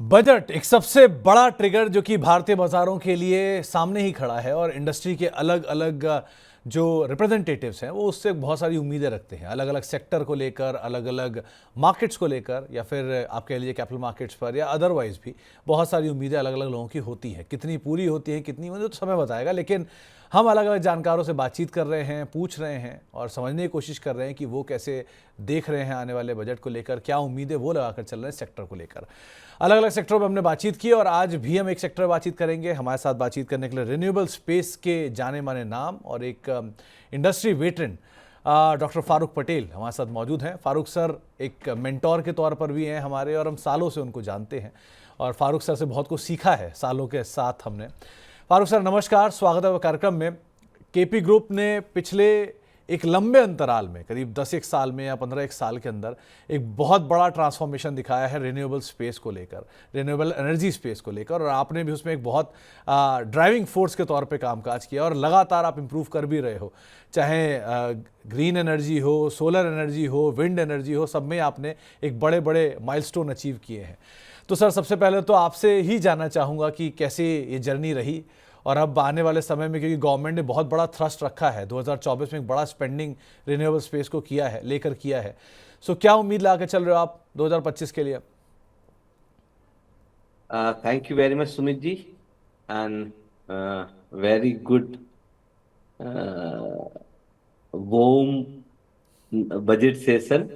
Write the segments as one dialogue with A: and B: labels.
A: Budget एक सबसे बड़ा ट्रिगर जो कि भारतीय बाजारों के लिए सामने ही खड़ा है और इंडस्ट्री के अलग अलग जो रिप्रेजेंटेटिव्स हैं वो उससे बहुत सारी उम्मीदें रखते हैं, अलग अलग सेक्टर को लेकर, अलग अलग मार्केट्स को लेकर, या फिर आप कह लीजिए कैपिटल मार्केट्स पर या अदरवाइज भी बहुत सारी उम्मीदें अलग अलग लोगों की होती हैं। कितनी पूरी होती हैं, कितनी मुझे तो समय बताएगा, लेकिन हम अलग अलग जानकारों से बातचीत कर रहे हैं, पूछ रहे हैं और समझने की कोशिश कर रहे हैं कि वो कैसे देख रहे हैं आने वाले बजट को लेकर, क्या उम्मीदें वो लगाकर चल रहे हैं सेक्टर को लेकर। अलग अलग सेक्टरों में हमने बातचीत की और आज भी हम एक सेक्टर में बातचीत करेंगे। हमारे साथ बातचीत करने के लिए रिन्यूएबल स्पेस के जाने माने नाम और एक industry veteran doctor Farooq Patel हमारे साथ मौजूद हैं। फारूक सर एक मेंटोर के तौर पर भी हैं हमारे और हम सालों से उनको जानते हैं और फारूक सर से बहुत कुछ सीखा है सालों के साथ हमने। फारूक सर नमस्कार, स्वागत है कार्यक्रम में। केपी ग्रुप ने पिछले एक लंबे अंतराल में करीब 10 साल में या 15 साल के अंदर एक बहुत बड़ा ट्रांसफॉर्मेशन दिखाया है रिन्यूएबल स्पेस को लेकर, रिन्यूएबल एनर्जी स्पेस को लेकर, और आपने भी उसमें एक बहुत ड्राइविंग फोर्स के तौर पे कामकाज किया और लगातार आप इम्प्रूव कर भी रहे हो, चाहे ग्रीन एनर्जी हो, सोलर एनर्जी हो, विंड एनर्जी हो, सब में आपने एक बड़े बड़े माइलस्टोन अचीव किए हैं। तो सर सबसे पहले तो आपसे ही जानना चाहूँगा कि कैसे ये जर्नी रही और अब आने वाले समय में, क्योंकि गवर्नमेंट ने बहुत बड़ा थ्रस्ट रखा है, 2024 में एक बड़ा स्पेंडिंग रिन्यूएबल स्पेस को किया है, सो क्या उम्मीद ला के चल रहे हो आप 2025 के लिए?
B: Thank you very much Sumit ji and very good वोम बजट सेशन।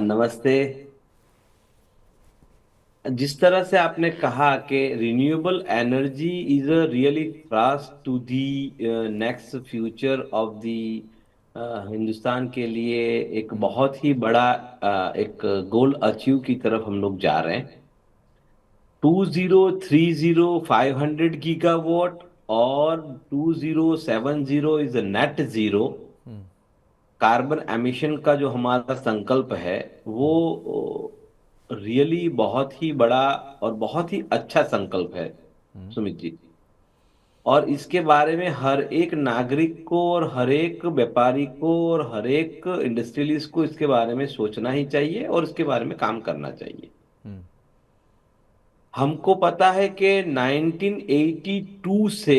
B: नमस्ते। जिस तरह से आपने कहा कि renewable energy is a really fast to the next future of the Hindustan के लिए एक बहुत ही बड़ा एक गोल अचीव की तरफ हम लोग जा रहे हैं। 2030 500 गीगावाट और 2070 is net zero carbon emission का जो हमारा संकल्प है वो रियली बहुत ही बड़ा और बहुत ही अच्छा संकल्प है सुमित जी। और इसके बारे में हर एक नागरिक को और हर एक व्यापारी को और हर एक इंडस्ट्रियलिस्ट को इसके बारे में सोचना ही चाहिए और इसके बारे में काम करना चाहिए। हमको पता है कि 1982 से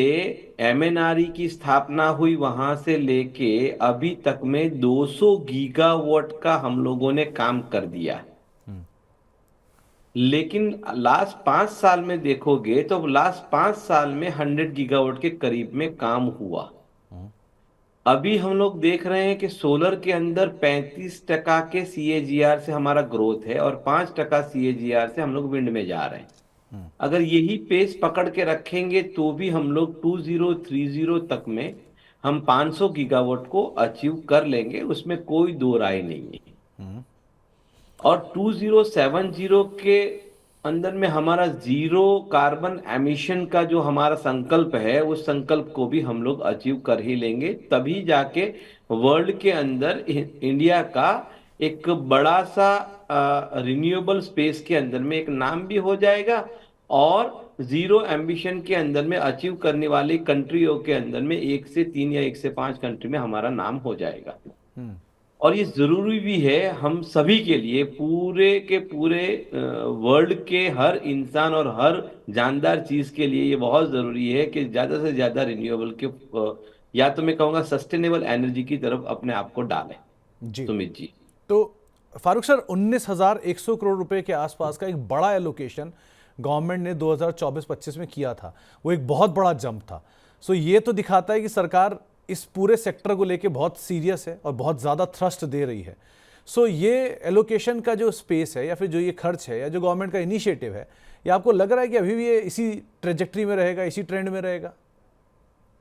B: एमएनआरई की स्थापना हुई, वहां से लेके अभी तक में 200 गीगावाट का हम लोगों ने काम कर दिया। लेकिन लास्ट 5 साल में देखोगे तो लास्ट 5 साल में 100 गीगावाट के करीब में काम हुआ। अभी हम लोग देख रहे हैं कि सोलर के अंदर 35% के सीएजीआर से हमारा ग्रोथ है और 5% सीएजीआर से हम लोग विंड में जा रहे हैं। अगर यही पेस पकड़ के रखेंगे तो भी हम लोग 2030 तक में हम 500 गीगावाट को अचीव कर लेंगे, उसमें कोई दो राय नहीं है। और 2070 के अंदर में हमारा जीरो कार्बन एमिशन का जो हमारा संकल्प है उस संकल्प को भी हम लोग अचीव कर ही लेंगे, तभी जाके वर्ल्ड के अंदर इंडिया का एक बड़ा सा रिन्यूएबल स्पेस के अंदर में एक नाम भी हो जाएगा और जीरो एम्बिशन के अंदर में अचीव करने वाली कंट्रियों के अंदर में 1 से 3 या 1 से 5 कंट्री में हमारा नाम हो जाएगा। और ये जरूरी भी है हम सभी के लिए, पूरे के पूरे वर्ल्ड के हर इंसान और हर जानदार चीज के लिए ये बहुत जरूरी है कि ज्यादा से ज्यादा रिन्यूएबल के या तो मैं कहूँगा सस्टेनेबल एनर्जी की तरफ अपने आप को डालें।
A: जी
B: सुमित जी,
A: तो फारूक सर 19,100 करोड़ रुपए के आसपास का एक बड़ा एलोकेशन गवर्नमेंट ने 2024-25 में किया था, वो एक बहुत बड़ा जंप था। सो ये तो दिखाता है कि सरकार इस पूरे सेक्टर को लेके बहुत सीरियस है और बहुत ज़्यादा थ्रस्ट दे रही है। सो ये एलोकेशन का जो स्पेस है या फिर जो ये खर्च है या जो गवर्नमेंट का इनिशिएटिव है, ये आपको लग रहा है कि अभी भी ये इसी ट्रेजेक्ट्री में रहेगा, इसी ट्रेंड में रहेगा?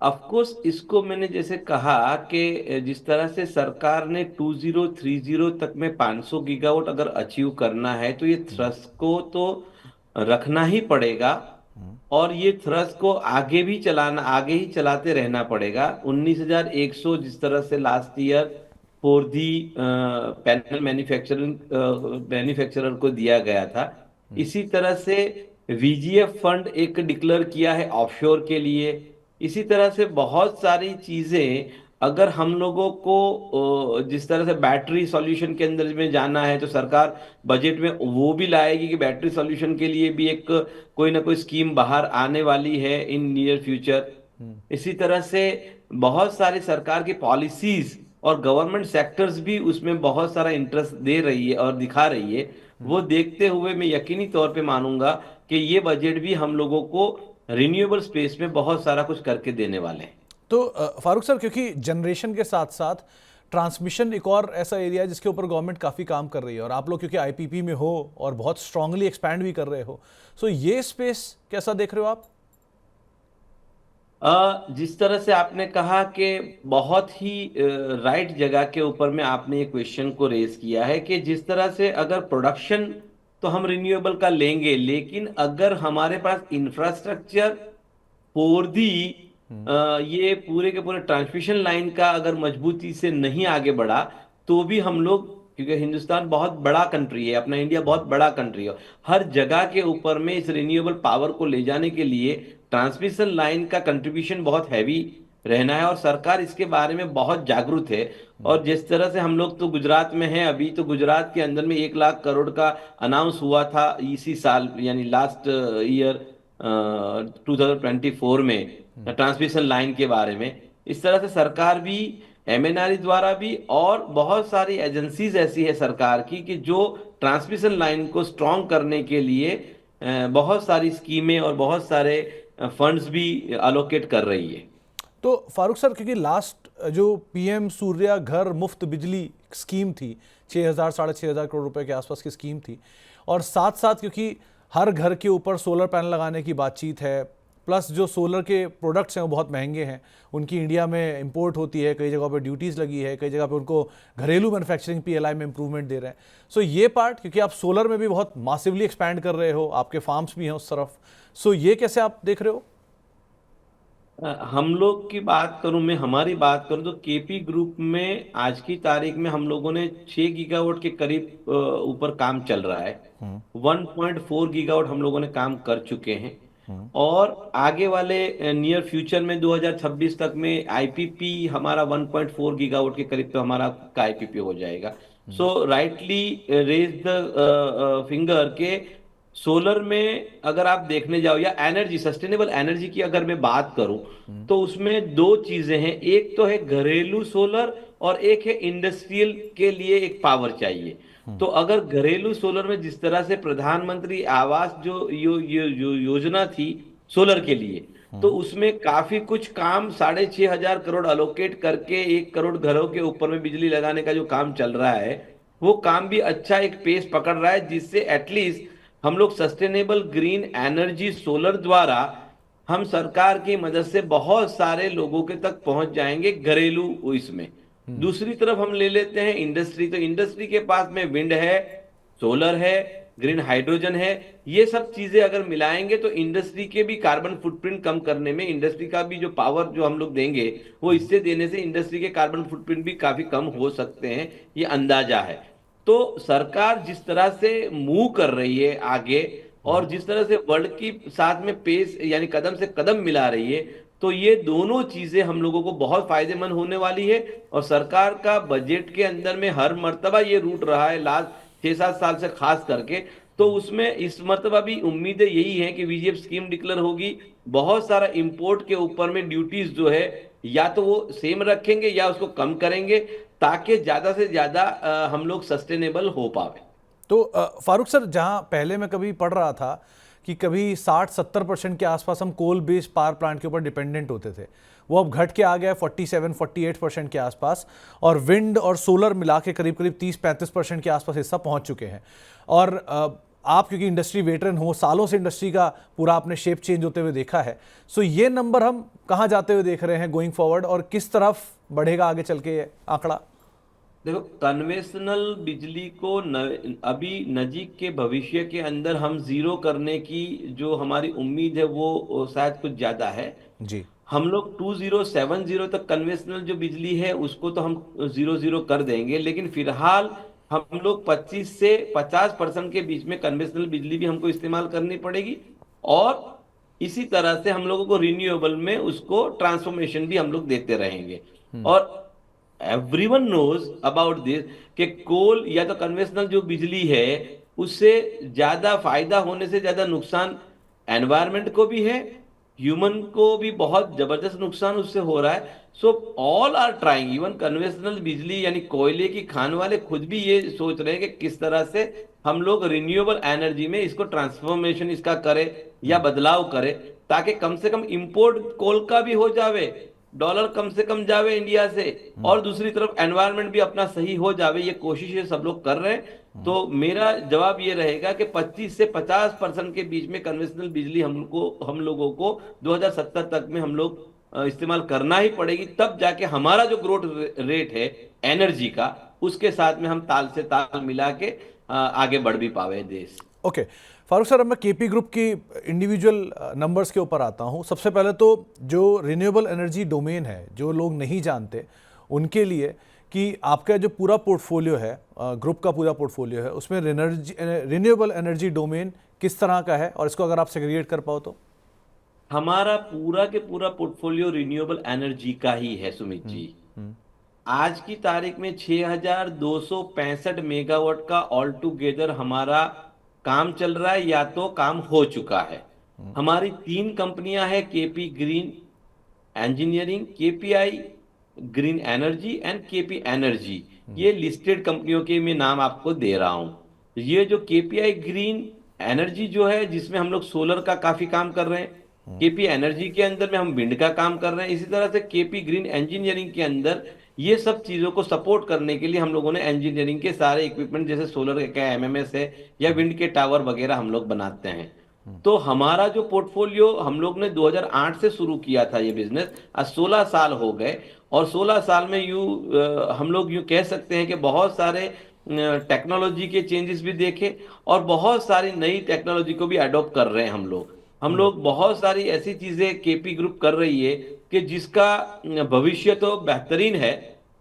B: ऑफ कोर्स इसको मैंने जैसे कहा कि जिस तरह से सरकार ने 2030 तक में 500 गीगावाट अगर अचीव करना है तो ये थ्रस्ट को तो रखना ही पड़ेगा और ये थ्रस्ट को आगे भी चलाना, आगे ही चलाते रहना पड़ेगा। 19,100 जिस तरह से last year for the panel manufacturer को दिया गया था, इसी तरह से वीजीएफ फंड एक डिक्लेयर किया है ऑफशोर के लिए। इसी तरह से बहुत सारी चीजें अगर हम लोगों को जिस तरह से बैटरी सॉल्यूशन के अंदर में जाना है, तो सरकार बजट में वो भी लाएगी कि बैटरी सॉल्यूशन के लिए भी एक कोई ना कोई स्कीम बाहर आने वाली है इन नियर फ्यूचर। इसी तरह से बहुत सारी सरकार की पॉलिसीज और गवर्नमेंट सेक्टर्स भी उसमें बहुत सारा इंटरेस्ट दे रही है और दिखा रही है। वो देखते हुए मैं यकीनी तौर पे मानूंगा कि ये बजट भी हम लोगों को रिन्यूएबल स्पेस में बहुत सारा कुछ करके देने वाले हैं।
A: तो फारूक सर, क्योंकि जनरेशन के साथ साथ ट्रांसमिशन एक और ऐसा एरिया है जिसके ऊपर गवर्नमेंट काफ़ी काम कर रही है, और आप लोग क्योंकि आईपीपी में हो और बहुत स्ट्रांगली एक्सपैंड भी कर रहे हो, सो ये स्पेस कैसा देख रहे हो आप?
B: जिस तरह से आपने कहा कि बहुत ही राइट जगह के ऊपर में आपने ये क्वेश्चन को रेज किया है कि जिस तरह से अगर प्रोडक्शन तो हम रिन्यूएबल का लेंगे, लेकिन अगर हमारे पास इंफ्रास्ट्रक्चर 4D ये पूरे के पूरे ट्रांसमिशन लाइन का अगर मजबूती से नहीं आगे बढ़ा, तो भी हम लोग, क्योंकि हिंदुस्तान बहुत बड़ा कंट्री है, अपना इंडिया बहुत बड़ा कंट्री है, हर जगह के ऊपर में इस रिन्यूएबल पावर को ले जाने के लिए ट्रांसमिशन लाइन का कंट्रीब्यूशन बहुत हैवी रहना है, और सरकार इसके बारे में बहुत जागरूक है। और जिस तरह से हम लोग तो गुजरात में हैं अभी, तो गुजरात के अंदर में 1 लाख करोड़ का अनाउंस हुआ था इसी साल, यानी लास्ट ईयर 2024 में, ट्रांसमिशन लाइन के बारे में। इस तरह से सरकार भी, एमएनआरई द्वारा भी, और बहुत सारी एजेंसीज ऐसी है सरकार की कि जो ट्रांसमिशन लाइन को स्ट्रॉन्ग करने के लिए बहुत सारी स्कीमें और बहुत सारे फंड्स भी अलोकेट कर रही है।
A: तो फारूक सर, क्योंकि लास्ट जो पीएम सूर्या घर मुफ्त बिजली स्कीम थी, 6,000 6,500 करोड़ रुपए के आसपास की स्कीम थी, और साथ साथ क्योंकि हर घर के ऊपर सोलर पैनल लगाने की बातचीत है, प्लस जो सोलर के प्रोडक्ट्स हैं वो बहुत महंगे हैं, उनकी इंडिया में इंपोर्ट होती है, कई जगह पे ड्यूटीज़ लगी है, कई जगह पे उनको घरेलू मैन्युफैक्चरिंग पीएलआई में इंप्रूवमेंट दे रहे हैं। सो ये पार्ट, क्योंकि आप सोलर में भी बहुत मासिवली एक्सपैंड कर रहे हो, आपके फार्म्स भी हैं उस तरफ, सो ये कैसे आप देख रहे हो?
B: हम लोग की बात करूं, मैं हमारी बात करूं, तो केपी ग्रुप में आज की तारीख में हम लोगों ने 6 गीगावाट के करीब ऊपर काम चल रहा है। 1.4 गीगावाट हम लोगों ने काम कर चुके हैं, और आगे वाले नियर फ्यूचर में 2026 तक में आईपीपी हमारा 1.4 गीगावाट के करीब तो हमारा का आईपीपी हो जाएगा। सो राइटली रेज द फिंगर के सोलर में अगर आप देखने जाओ, या एनर्जी, सस्टेनेबल एनर्जी की अगर मैं बात करूं, तो उसमें दो चीजें हैं। एक तो है घरेलू सोलर, और एक है इंडस्ट्रियल के लिए एक पावर चाहिए। तो अगर घरेलू सोलर में जिस तरह से प्रधानमंत्री आवास जो योजना थी सोलर के लिए, तो उसमें काफी कुछ काम 6,500 करोड़ अलोकेट करके 1 करोड़ घरों के ऊपर में बिजली लगाने का जो काम चल रहा है, वो काम भी अच्छा एक पेस पकड़ रहा है, जिससे एटलीस्ट हम लोग सस्टेनेबल ग्रीन एनर्जी सोलर द्वारा हम सरकार की मदद से बहुत सारे लोगों के तक पहुंच जाएंगे घरेलू इसमें। दूसरी तरफ हम ले लेते हैं इंडस्ट्री, तो इंडस्ट्री के पास में विंड है, सोलर है, ग्रीन हाइड्रोजन है। ये सब चीजें अगर मिलाएंगे तो इंडस्ट्री के भी कार्बन फुटप्रिंट कम करने में, इंडस्ट्री का भी जो पावर जो हम लोग देंगे, वो इससे देने से इंडस्ट्री के कार्बन फुटप्रिंट भी काफी कम हो सकते हैं, ये अंदाजा है। तो सरकार जिस तरह से मूव कर रही है आगे, और जिस तरह से वर्ल्ड की साथ में पेस यानी कदम से कदम मिला रही है, तो ये दोनों चीजें हम लोगों को बहुत फायदेमंद होने वाली है। और सरकार का बजट के अंदर में हर मर्तबा ये रूट रहा है लास्ट 6-7 साल से खास करके, तो उसमें इस मर्तबा भी उम्मीदें यही है कि वीजीएफ स्कीम डिक्लेयर होगी। बहुत सारा इंपोर्ट के ऊपर में ड्यूटीज जो है, या तो वो सेम रखेंगे या उसको कम करेंगे, ताकि ज्यादा से ज्यादा हम लोग सस्टेनेबल हो पावे।
A: तो फारूक सर, जहां पहले मैं कभी पढ़ रहा था कि कभी 60-70% के आसपास हम कोल बेस्ड पावर प्लांट के ऊपर डिपेंडेंट होते थे, वो अब घट के आ गया 47-48% के आसपास, और विंड और सोलर मिला के करीब करीब 30-35% के आसपास हिस्सा पहुंच चुके हैं। और आप क्योंकि इंडस्ट्री वेटरन हो, सालों से इंडस्ट्री का पूरा आपने शेप चेंज होते हुए देखा है, सो ये नंबर हम कहाँ जाते हुए देख रहे हैं गोइंग फॉरवर्ड, और किस तरफ बढ़ेगा आगे चल के ये आंकड़ा?
B: देखो, कन्वेंशनल बिजली को अभी नजीक के भविष्य के अंदर हम जीरो करने की जो हमारी उम्मीद है, वो शायद कुछ ज्यादा है
A: जी।
B: हम लोग 2070 तक कन्वेंशनल जो बिजली है उसको तो हम जीरो जीरो कर देंगे, लेकिन फिलहाल हम लोग 25 से 50% के बीच में कन्वेंशनल बिजली भी हमको इस्तेमाल करनी पड़ेगी। और इसी तरह से हम लोगों को रिन्यूएबल में उसको ट्रांसफॉर्मेशन भी हम लोग देते रहेंगे। और एवरीवन नोज अबाउट दिस कि कोल या तो कन्वेंशनल जो बिजली है उससे ज्यादा फायदा होने से ज्यादा नुकसान एनवायरनमेंट को भी है, ह्यूमन को भी बहुत जबरदस्त नुकसान उससे हो रहा है। So all are trying, even conventional बिजली यानी कोयले की खान वाले खुद भी ये सोच रहे हैं कि किस तरह से हम लोग रिन्यूएबल एनर्जी में इसको ट्रांसफॉर्मेशन इसका करें या बदलाव करें, ताकि कम से कम इंपोर्ट कोल का भी हो जावे, डॉलर कम से कम जावे इंडिया से, और दूसरी तरफ एनवायरनमें भी अपना सही हो जावे। ये कोशिश ये सब लोग कर रहे हैं। तो मेरा जवाब ये रहेगा कि 25 से 50% के बीच में कन्वेंशनल बिजली हम लोगों को 2070 तक में हम लोग इस्तेमाल करना ही पड़ेगी, तब जाके हमारा जो ग्रोथ रेट है एनर्जी का उसके साथ में हम ताल से ताल मिला के आगे बढ़ भी पावे देश।
A: ओके फारूक सर, अब मैं केपी ग्रुप की इंडिविजुअल नंबर्स के ऊपर आता हूं। सबसे पहले तो जो रिन्यूएबल एनर्जी डोमेन है, जो लोग नहीं जानते उनके लिए, कि आपका जो पूरा पोर्टफोलियो है, ग्रुप का पूरा पोर्टफोलियो है, उसमें रिन्यूएबल एनर्जी डोमेन किस तरह का है, और इसको अगर आप सेग्रीगेट कर पाओ तो।
B: हमारा पूरा के पूरा पोर्टफोलियो रिन्यूएबल एनर्जी का ही है सुमित जी।
A: हम्म।
B: आज की तारीख में 6265 मेगावाट का ऑल टुगेदर हमारा काम चल रहा है या तो काम हो चुका है। हमारी 3 कंपनियां हैं, KP green engineering, KPI green energy and KP energy. ये लिस्टेड कंपनियों के मैं नाम आपको दे रहा हूं। ये जो केपीआई ग्रीन एनर्जी जो है, जिसमें हम लोग सोलर का काफी काम कर रहे हैं, केपी एनर्जी के अंदर में हम विंड का काम कर रहे हैं, इसी तरह से केपी ग्रीन इंजीनियरिंग के अंदर ये सब चीजों को सपोर्ट करने के लिए हम लोगों ने इंजीनियरिंग के सारे इक्विपमेंट, जैसे सोलर का एमएमएस है या विंड के टावर वगैरह हम लोग बनाते हैं। तो हमारा जो पोर्टफोलियो हम लोग ने 2008 से शुरू किया था ये बिजनेस, आज 16 साल हो गए। और 16 साल में हम लोग यूं कह सकते हैं कि बहुत सारे टेक्नोलॉजी के चेंजेस भी देखे और बहुत सारी नई टेक्नोलॉजी को भी अडॉप्ट कर रहे हैं हम लोग। हम लोग बहुत सारी ऐसी चीजें केपी ग्रुप कर रही है कि जिसका भविष्य तो बेहतरीन है।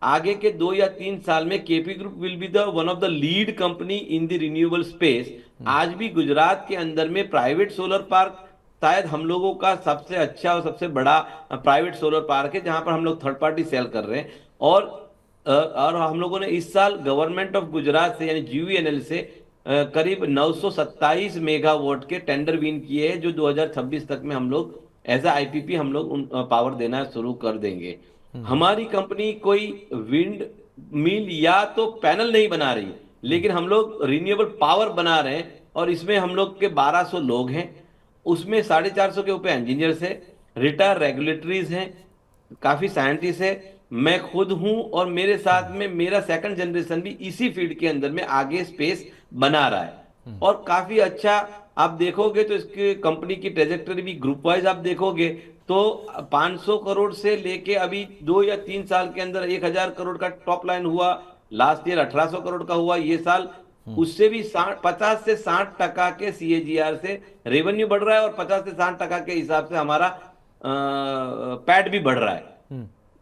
B: आगे के 2 या 3 साल में KP group will be the one of the lead company in the renewable space. आज भी गुजरात के अंदर में प्राइवेट सोलर पार्क शायद हम लोगों का सबसे अच्छा और सबसे बड़ा प्राइवेट सोलर पार्क है, जहां पर हम लोग थर्ड पार्टी सेल कर रहे हैं। और हम लोगों ने इस साल गवर्नमेंट ऑफ गुजरात से यानी जीवीएनएल से करीब 927 मेगावाट के टेंडर विन किए हैं, जो 2026 तक में हम लोग एज आईपीपी हम लोग पावर देना शुरू कर देंगे। हमारी कंपनी कोई विंड मिल या तो पैनल नहीं बना रही, लेकिन हम लोग रिन्यूएबल पावर बना रहे हैं। और इसमें हम लोग के 1200 लोग हैं, उसमें 450 के ऊपर इंजीनियर्स है, रिटायर रेगुलेटरीज हैं, काफी साइंटिस्ट है, मैं खुद हूं, और मेरे साथ में मेरा सेकंड जनरेशन भी इसी फील्ड के अंदर में आगे स्पेस बना रहा है। और काफी अच्छा आप देखोगे तो इसकी कंपनी की ट्रेजेक्टरी भी ग्रुप वाइज आप देखोगे तो 500 करोड़ से लेके अभी 2 या 3 साल के अंदर 1000 करोड़ का टॉप लाइन हुआ। लास्ट ईयर 1800 करोड़ का हुआ, ये साल उससे भी 50 से 60% के सीएजीआर से रेवेन्यू बढ़ रहा है, और 50 से 60% के हिसाब से हमारा पैट भी बढ़ रहा है।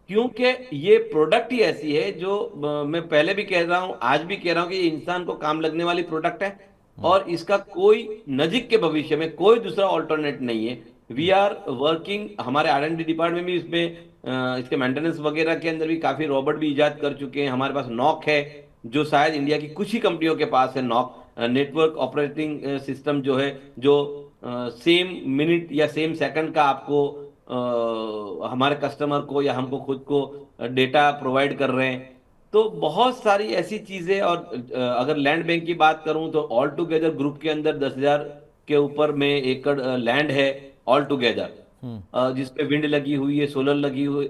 B: क्योंकि ये प्रोडक्ट ही ऐसी है जो मैं पहले भी कह रहा हूं, आज भी कह रहा हूं कि ये इंसान को काम लगने वाली प्रोडक्ट है, और इसका कोई नजीक के भविष्य में कोई दूसरा ऑल्टरनेट नहीं है। वी आर वर्किंग, हमारे आर&डी डिपार्टमेंट भी इसमें इसके मेंटेनेंस वगैरह के अंदर भी काफी रोबोट भी इजाद कर चुके हैं। हमारे पास नॉक है, जो शायद इंडिया की कुछ ही कंपनियों के पास है। नॉक नेटवर्क ऑपरेटिंग सिस्टम जो है, जो सेम मिनट या सेम सेकंड का आपको हमारे कस्टमर को या हमको खुद को डेटा प्रोवाइड कर रहे हैं। तो बहुत सारी ऐसी चीजें। और अगर लैंड बैंक की बात करूं तो ऑल टुगेदर ग्रुप के अंदर 10,000 के ऊपर में एकड़ लैंड है ऑल टुगेदर, जिसपे विंड लगी हुई है, सोलर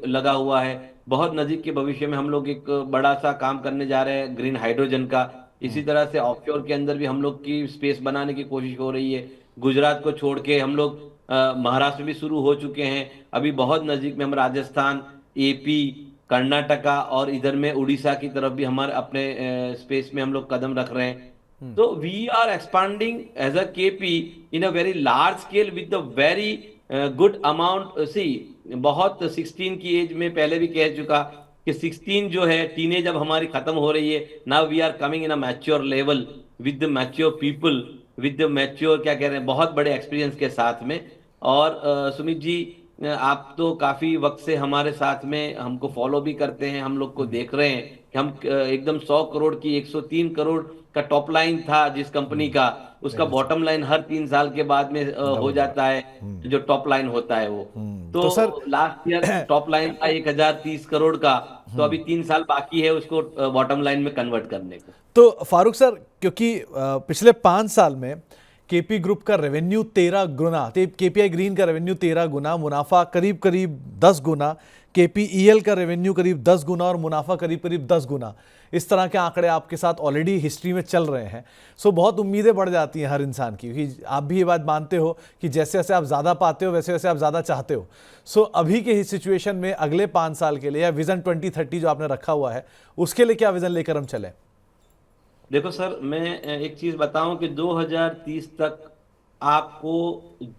B: लगा हुआ है। बहुत नजीक के भविष्य में हम लोग एक बड़ा सा काम करने जा रहे हैं ग्रीन हाइड्रोजन का। इसी तरह से ऑफशोर के अंदर भी हम लोग की स्पेस बनाने की कोशिश हो रही है। गुजरात को छोड़ के हम लोग महाराष्ट्र भी शुरू हो चुके हैं। अभी बहुत नजीक में हम राजस्थान, एपी, कर्नाटका और इधर में उड़ीसा की तरफ भी हमारे अपने स्पेस में हम लोग कदम रख रहे हैं। तो we are expanding as a KP in a very large scale with the very good amount. सी बहुत 16 की एज में पहले भी कह चुका कि 16 जो है टीनेज अब हमारी खत्म हो रही है। Now we are coming in a mature level with the mature people, with the mature क्या कह रहे हैं, बहुत बड़े एक्सपीरियंस के साथ में। और सुमित जी, आप तो काफी वक्त से हमारे साथ में हमको फॉलो भी करते हैं, हम लोग को देख रहे हैं कि हम एकदम 100 करोड़ की 103 करोड़ का टॉप लाइन था जिस कंपनी का, उसका
A: बिल्कुल सही।
B: बॉटम लाइन हर 3 साल के बाद में हो
A: डबल हुआ।
B: जाता है। जो टॉप लाइन होता है वो,
A: तो सर
B: तो लास्ट ईयर टॉप लाइन था 1030 करोड़ का। तो अभी 3 साल बाकी है उसको बॉटम लाइन में कन्वर्ट करने को।
A: तो फारूक सर, क्योंकि पिछले 5 साल में केपी ग्रुप का रेवेन्यू 13 गुना, केपीआई ग्रीन का रेवेन्यू 13 गुना, मुनाफा करीब करीब 10 गुना, केपीईएल का रेवेन्यू करीब 10 गुना और मुनाफा करीब करीब 10 गुना, इस तरह के आंकड़े आपके साथ ऑलरेडी हिस्ट्री में चल रहे हैं। सो बहुत उम्मीदें बढ़ जाती हैं हर इंसान की, क्योंकि आप भी ये बात मानते हो कि जैसे जैसे आप ज़्यादा पाते हो वैसे वैसे आप ज़्यादा चाहते हो। सो अभी के इस सिचुएशन में अगले 5 साल के लिए या विजन 2030 जो आपने रखा हुआ है, उसके लिए क्या विजन लेकर हम चलें?
B: देखो सर, मैं एक चीज बताऊं कि 2030 तक आपको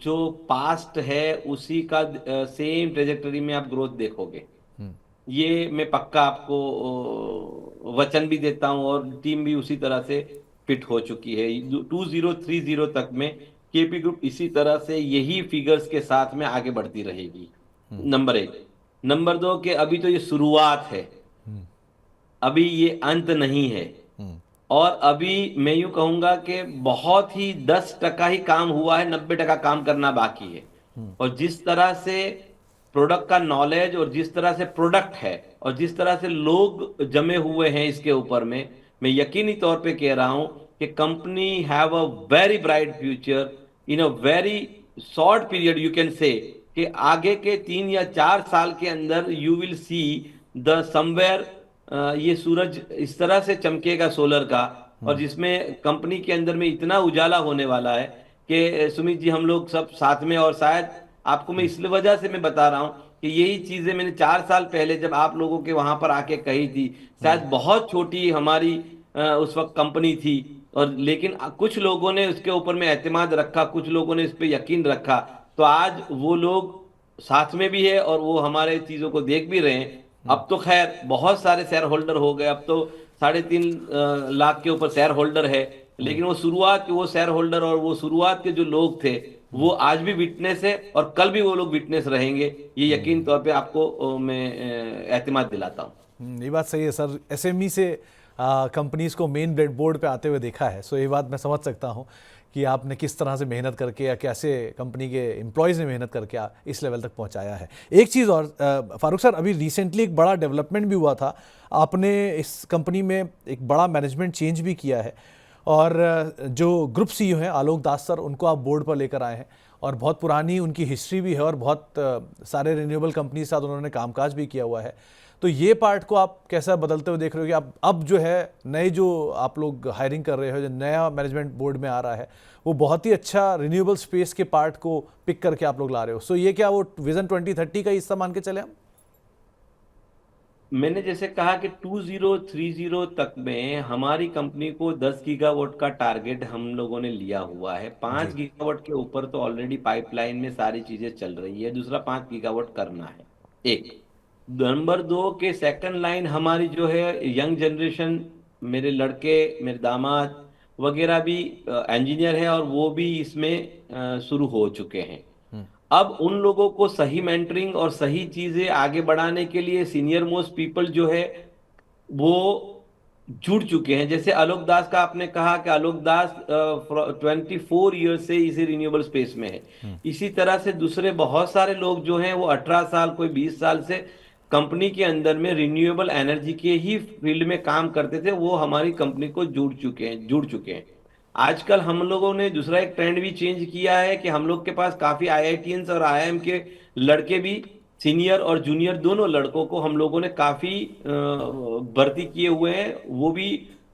B: जो पास्ट है उसी का सेम ट्रेजेक्टरी में आप ग्रोथ देखोगे। ये मैं पक्का आपको वचन भी देता हूं, और टीम भी उसी तरह से फिट हो चुकी है। 2030 तक में केपी ग्रुप इसी तरह से यही फिगर्स के साथ में आगे बढ़ती रहेगी। नंबर एक। नंबर दो, कि अभी तो ये शुरुआत है, अभी ये अंत नहीं है। और अभी मैं यूं कहूंगा कि बहुत ही 10% ही काम हुआ है, 90% काम करना बाकी है। और जिस तरह से प्रोडक्ट का नॉलेज, और जिस तरह से प्रोडक्ट है, और जिस तरह से लोग जमे हुए हैं इसके ऊपर में, मैं यकीनी तौर पे कह रहा हूं कि company have a very bright future in a very short period, you can say, कि आगे के 3 या 4 साल के अंदर you will see the somewhere, ये सूरज इस तरह से चमकेगा सोलर का, और जिसमें कंपनी के अंदर में इतना उजाला होने वाला है कि सुमित जी, हम लोग सब साथ में, और शायद आपको मैं इसलिए वजह से मैं बता रहा हूं कि यही चीजें मैंने 4 साल पहले जब आप लोगों के वहां पर आके कही थी, शायद बहुत छोटी हमारी उस वक्त कंपनी थी, और लेकिन कुछ लोगों ने उसके ऊपर में एतमाद रखा, कुछ लोगों ने इस पे यकीन रखा। तो आज वो लोग साथ में भी है और वो हमारे चीजों को देख भी रहे हैं। अब तो खैर बहुत सारे शेयर होल्डर हो गए, अब तो 3.5 लाख के ऊपर शेयर होल्डर है। लेकिन वो शुरुआत के वो शेयर होल्डर और वो शुरुआत के जो लोग थे, वो आज भी विटनेस है, और कल भी वो लोग विटनेस रहेंगे, ये यकीन तौर पे आपको मैं एतमाद दिलाता हूँ।
A: ये बात सही है सर। एसएमई से कंपनीज को मेन ब्रेड बोर्ड पे आते हुए देखा है, सो ये बात मैं समझ सकता हूँ कि आपने किस तरह से मेहनत करके या कैसे कंपनी के एम्प्लॉयज़ ने मेहनत करके इस लेवल तक पहुँचाया है। एक चीज़ और फारूक सर, अभी रिसेंटली एक बड़ा डेवलपमेंट भी हुआ था, आपने इस कंपनी में एक बड़ा मैनेजमेंट चेंज भी किया है, और जो ग्रुप सीईओ हैं आलोक दास सर, उनको आप बोर्ड पर लेकर आए हैं, और बहुत पुरानी उनकी हिस्ट्री भी है और बहुत सारे रिन्यूएबल कंपनी के साथ उन्होंने कामकाज भी किया हुआ है। तो ये पार्ट को आप कैसा बदलते हुए देख रहे हो कि आप अब जो है नए जो आप लोग हायरिंग कर रहे हो, जो नया मैनेजमेंट बोर्ड में आ रहा है, वो बहुत ही अच्छा रिन्यूएबल स्पेस के पार्ट को पिक करके आप लोग ला रहे हो। सो ये क्या वो विजन 2030 का हिस्सा मान के चले हम?
B: मैंने जैसे कहा कि 2030 तक में हमारी कंपनी को 10 गीगावाट का टारगेट हम लोगों ने लिया हुआ है।
A: जी।
B: 5 गीगावाट के ऊपर तो ऑलरेडी पाइपलाइन में सारी चीजें चल रही है, दूसरा 5 गीगावाट करना है। एक। नंबर दो, के सेकंड लाइन हमारी जो है यंग जनरेशन, मेरे लड़के, मेरे दामाद वगैरह भी इंजीनियर है, और वो भी इसमें शुरू हो चुके हैं। अब उन लोगों को सही मेंटरिंग और सही चीजें आगे बढ़ाने के लिए सीनियर मोस्ट पीपल जो है वो जुड़ चुके हैं। जैसे आलोक दास का आपने कहा कि आलोक दास 24 ईयर से इसी रिन्यूएबल स्पेस में है। इसी तरह से दूसरे बहुत सारे लोग जो हैं वो 18 साल, कोई 20 साल से कंपनी के अंदर में रिन्यूएबल एनर्जी के ही फील्ड में काम करते थे, वो हमारी कंपनी को जुड़ चुके हैं। आजकल हम लोगों ने दूसरा एक ट्रेंड भी चेंज किया है कि हम लोग के पास काफी आईआईटीएंस और आईआईएम के लड़के भी, सीनियर और जूनियर दोनों लड़कों को हम लोगों ने काफी भर्ती किए हुए हैं। वो भी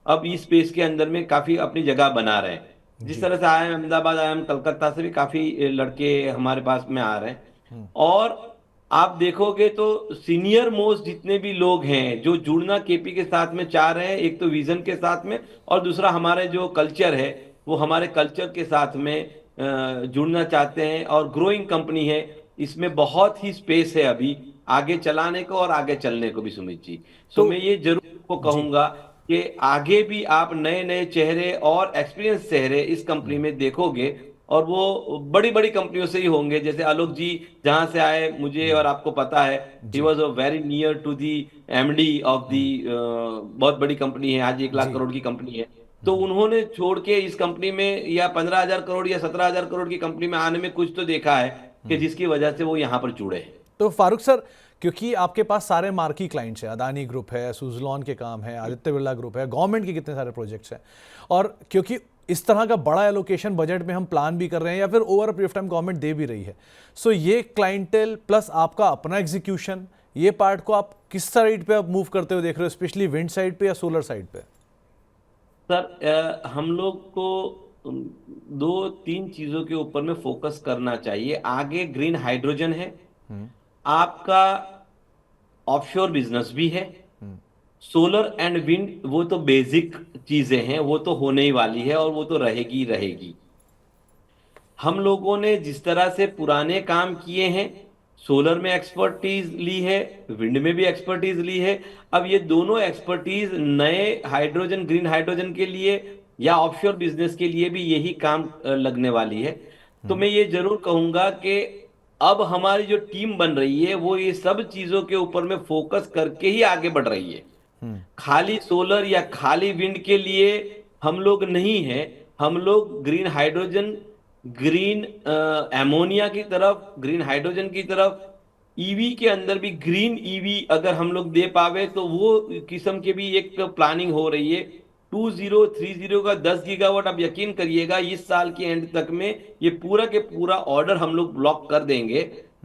B: अब इस स्पेस के अंदर में काफी अपनी जगह बना रहे हैं। जिस
A: जी।
B: तरह से आईआईएम अहमदाबाद, आईआईएम कलकत्ता से भी काफी लड़के हमारे पास में आ रहे हैं। और आप देखोगे तो सीनियर मोस्ट जितने भी लोग हैं जो जुड़ना केपी के साथ में चाह रहे हैं, एक तो विजन के साथ में, और दूसरा हमारे जो कल्चर है वो हमारे कल्चर के साथ में जुड़ना चाहते हैं। और ग्रोइंग कंपनी है, इसमें बहुत ही स्पेस है अभी आगे चलाने को और आगे चलने को भी, सुमित जी। सो
A: तो
B: मैं ये जरूर आपको
A: जी।
B: कहूंगा कि आगे भी आप नए नए चेहरे और एक्सपीरियंस चेहरे इस कंपनी में देखोगे, और वो बड़ी बड़ी कंपनियों से ही होंगे। जैसे आलोक जी जहां से आए, मुझे और आपको पता है, ही
A: जी।
B: Was very near to the MD of the, बहुत बड़ी कंपनी है, आज 1 लाख
A: जी।
B: करोड़ की कंपनी है। तो उन्होंने छोड़ के इस कंपनी में या 15,000 करोड़ या 17,000 करोड़ की कंपनी में आने में कुछ तो देखा है कि जिसकी वजह से वो यहाँ पर जुड़े हैं।
A: तो फारूक सर, क्योंकि आपके पास सारे मार्की क्लाइंट्स हैं, अदानी ग्रुप है, सुजलॉन के काम है, आदित्य बिरला ग्रुप है, गवर्नमेंट के कितने सारे प्रोजेक्ट्स हैं, और क्योंकि इस तरह का बड़ा एलोकेशन बजट में हम प्लान भी कर रहे हैं या फिर over a period of time government दे भी रही है, सो ये क्लाइंटेल प्लस आपका अपना एग्जीक्यूशन, ये पार्ट को आप किस साइड पे आप मूव करते हुए देख रहे हो, स्पेशली विंड साइड पे या सोलर साइड पे?
B: सर, हम लोग को अम, 2-3 चीजों के ऊपर में फोकस करना चाहिए। आगे ग्रीन हाइड्रोजन है, आपका ऑफशोर बिजनेस भी है, सोलर एंड विंड वो तो बेसिक चीजें हैं, वो तो होने ही वाली है और वो तो रहेगी रहेगी। हम लोगों ने जिस तरह से पुराने काम किए हैं, सोलर में एक्सपर्टीज ली है, विंड में भी एक्सपर्टीज ली है, अब ये दोनों एक्सपर्टीज नए हाइड्रोजन, ग्रीन हाइड्रोजन के लिए या ऑफशोर बिजनेस के लिए भी यही काम लगने वाली है। तो मैं ये जरूर कहूंगा कि अब हमारी जो टीम बन रही है वो ये सब चीजों के ऊपर में फोकस करके ही आगे बढ़ रही है। खाली सोलर या खाली विंड के लिए हम लोग नहीं है, हम लोग ग्रीन हाइड्रोजन, ग्रीन एमोनिया की तरफ, ग्रीन हाइड्रोजन की तरफ, ईवी के अंदर भी ग्रीन ईवी अगर हम लोग दे पावे तो वो किस्म के भी एक प्लानिंग हो रही है। 2030 का 10 गीगावाट, आप यकीन करिएगा इस साल के एंड तक में ये पूरा के पूरा ऑर्डर हम लोग ब्लॉक कर देंगे।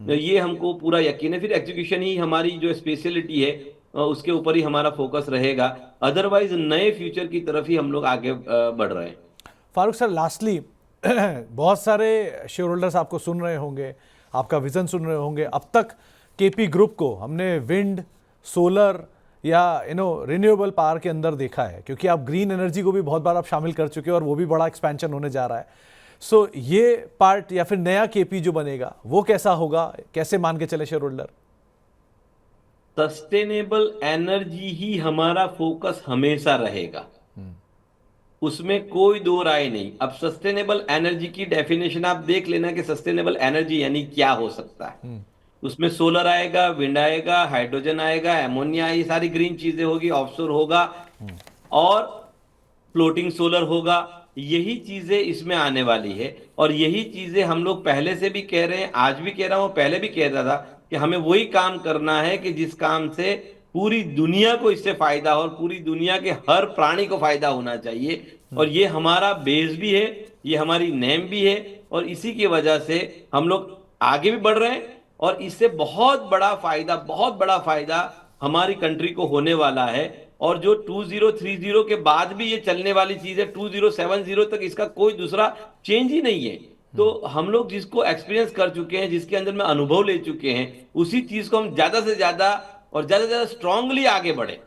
B: ये हमको पूरा यकीन है। फिर एग्जीक्यूशन ही हमारी जो स्पेशलिटी है, उसके ऊपर ही हमारा फोकस रहेगा। अदरवाइज नए फ्यूचर की तरफ ही हम लोग आगे बढ़ रहे हैं।
A: फारूक सर, लास्टली बहुत सारे शेयर होल्डर्स आपको सुन रहे होंगे, आपका विजन सुन रहे होंगे। अब तक केपी ग्रुप को हमने विंड, सोलर या रिन्यूएबल पावर के अंदर देखा है, क्योंकि आप ग्रीन एनर्जी को भी बहुत बार आप शामिल कर चुके हो और वो भी बड़ा एक्सपेंशन होने जा रहा है। सो ये पार्ट या फिर नया केपी जो बनेगा वो कैसा होगा, कैसे मान के चले शेयर होल्डर?
B: सस्टेनेबल एनर्जी ही हमारा फोकस हमेशा रहेगा, उसमें कोई दो राय नहीं। अब सस्टेनेबल एनर्जी की डेफिनेशन आप देख लेना कि सस्टेनेबल एनर्जी यानी क्या हो सकता है। उसमें सोलर आएगा, विंड आएगा, हाइड्रोजन आएगा, एमोनिया, ये सारी ग्रीन चीजें होगी, ऑफशोर होगा और फ्लोटिंग सोलर होगा। यही चीजें इसमें आने वाली है और यही चीजें हम लोग पहले से भी कह रहे हैं, आज भी कह रहा हूं, पहले भी कह रहा था कि हमें वही काम करना है कि जिस काम से पूरी दुनिया को इससे फायदा हो और पूरी दुनिया के हर प्राणी को फायदा होना चाहिए। और ये हमारा बेस भी है, ये हमारी नेम भी है और इसी की वजह से हम लोग आगे भी बढ़ रहे हैं और इससे बहुत बड़ा फायदा हमारी कंट्री को होने वाला है। और जो 2030 के बाद भी ये चलने वाली चीज है, 2070 तक इसका कोई दूसरा चेंज ही नहीं है। तो हम लोग जिसको एक्सपीरियंस कर चुके हैं, जिसके अंदर में अनुभव ले चुके हैं, उसी चीज को हम ज्यादा से ज्यादा और ज्यादा से ज्यादा स्ट्रांगली आगे बढ़े।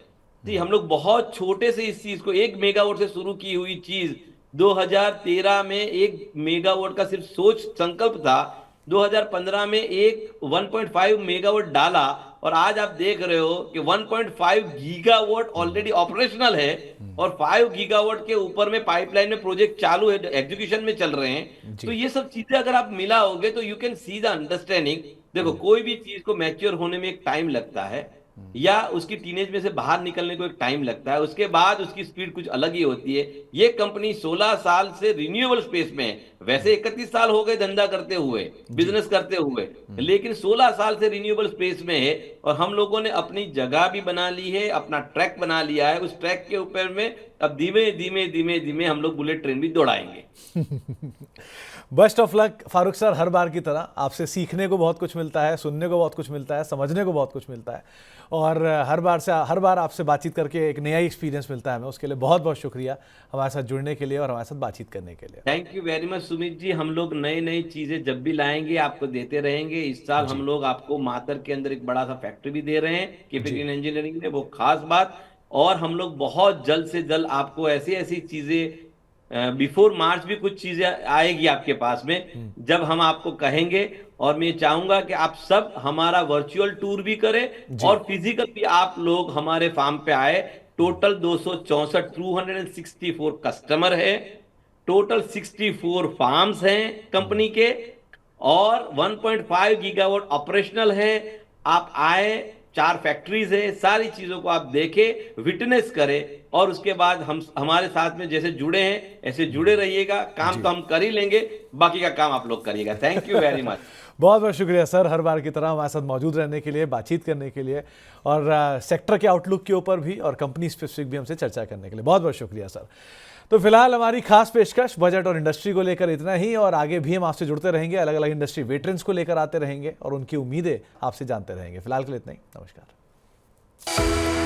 B: जी, हम लोग बहुत छोटे से इस चीज को 1 मेगावाट से शुरू की हुई चीज 2013 में 1 मेगावाट का सिर्फ सोच संकल्प था, 2015 में 1.5 मेगावाट डाला और आज आप देख रहे हो कि 1.5 गीगावाट ऑलरेडी ऑपरेशनल है और 5 गीगावाट के ऊपर में पाइपलाइन में प्रोजेक्ट चालू है, एग्जीक्यूशन में चल रहे हैं। तो ये सब चीजें अगर आप मिलाओगे तो you can see the understanding. देखो, कोई भी चीज को मैच्योर होने में एक टाइम लगता है या उसकी टीनेज में से बाहर निकलने को एक टाइम लगता है, उसके बाद उसकी स्पीड कुछ अलग ही होती है। ये कंपनी 16 साल से रिन्यूएबल स्पेस में है। वैसे 31 साल हो गए धंधा करते हुए, बिजनेस करते हुए, लेकिन 16 साल से रिन्यूएबल स्पेस में है और हम लोगों ने अपनी जगह भी बना ली है, अपना ट्रैक बना लिया है। उस ट्रैक के ऊपर में अब धीमे धीमे धीमे धीमे हम लोग बुलेट ट्रेन भी दौड़ाएंगे।
A: Best of luck Farooq sir. हर बार की तरह आपसे सीखने को बहुत कुछ मिलता है, सुनने को बहुत कुछ मिलता है, समझने को बहुत कुछ मिलता है और हर बार आपसे बातचीत करके एक नया एक्सपीरियंस मिलता है हमें। उसके लिए बहुत बहुत शुक्रिया हमारे साथ जुड़ने के लिए और हमारे साथ बातचीत करने के लिए।
B: Thank you very much Sumit ji. हम लोग नई नई चीजें जब भी लाएंगे आपको देते रहेंगे। इस साल हम लोग आपको मातर के अंदर एक बड़ा सा फैक्ट्री भी दे रहे हैं केपी ग्रीन इंजीनियरिंग में, वो खास बात। और हम लोग बहुत जल्द से जल्द आपको ऐसी ऐसी चीजें, बिफोर मार्च भी कुछ चीजें आएगी आपके पास में जब हम आपको कहेंगे। और मैं चाहूंगा कि आप सब हमारा वर्चुअल टूर भी करें और फिजिकल भी आप लोग हमारे फार्म पे आए। टोटल 264 कस्टमर है, टोटल 64 फार्म्स हैं कंपनी के, और 1.5 गीगावाट ऑपरेशनल है। आप आए, 4 फैक्ट्रीज है, सारी चीजों को आप देखें, विटनेस करें, और उसके बाद हम हमारे साथ में जैसे जुड़े हैं ऐसे जुड़े रहिएगा। काम तो हम कर ही लेंगे, बाकी का काम आप लोग करिएगा। Thank you very much.
A: बहुत बहुत शुक्रिया सर, हर बार की तरह हमारे साथ मौजूद रहने के लिए, बातचीत करने के लिए, और सेक्टर के आउटलुक के ऊपर भी और कंपनी स्पेसिफिक भी हमसे चर्चा करने के लिए बहुत बहुत शुक्रिया सर। तो फिलहाल हमारी खास पेशकश बजट और इंडस्ट्री को लेकर इतना ही, और आगे भी हम आपसे जुड़ते रहेंगे, अलग अलग इंडस्ट्री वेटरन्स को लेकर आते रहेंगे और उनकी उम्मीदें आपसे जानते रहेंगे। फिलहाल के लिए इतना ही, नमस्कार।